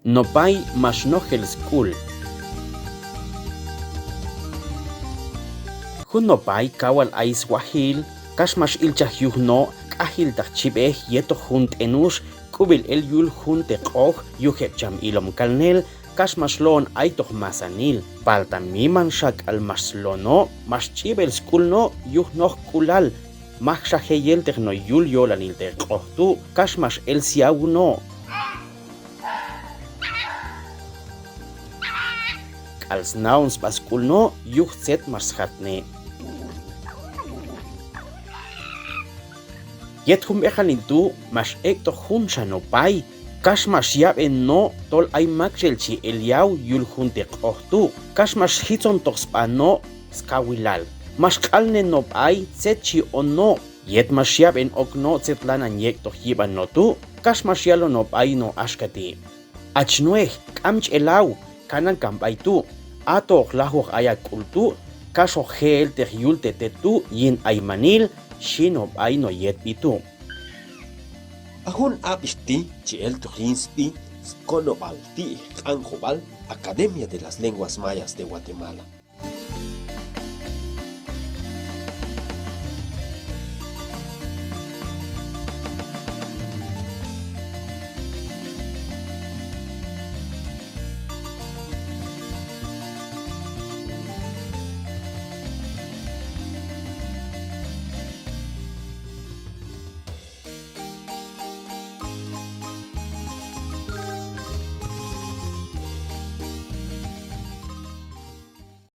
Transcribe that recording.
Nopay mashnogel school. Jun nopay kawal ais wahil, kashmash ilchah yuhno, kahil tachibeh yeto junt enush, kubil el yul junte qoj, yuhet cham ilom kalnel, kashmashlon aitoh masanil, paltan miman shak al maslono, maschibel school no, yuhnoh kulal, mahshaheyel techno yul yolanil te qojtu, kashmash el siauno. Als nauns baskul no, yuh set marshatne. Yet hum ejalintu, mash ekto hun shanopay, kashmash yab en no, tol ay makjelchi eliau yul junte qojtu, kashmash hitzon toxpano, skawilal, mash kalne nopay, tsetchi o no, yet mash yab en okno tsetlanan yek toh yiban no tu, kashmash yalo nopay no ashkati. Achnueh, kamch elau, kanan kampay tu, ato lahuh ayak kultu, kasho gel te yulte tetu yin aymanil, shinop ay no yet pitu. Ahun apisti, chiel tujinspi, skolobal ti, Anjobal, Academia de las Lenguas Mayas de Guatemala.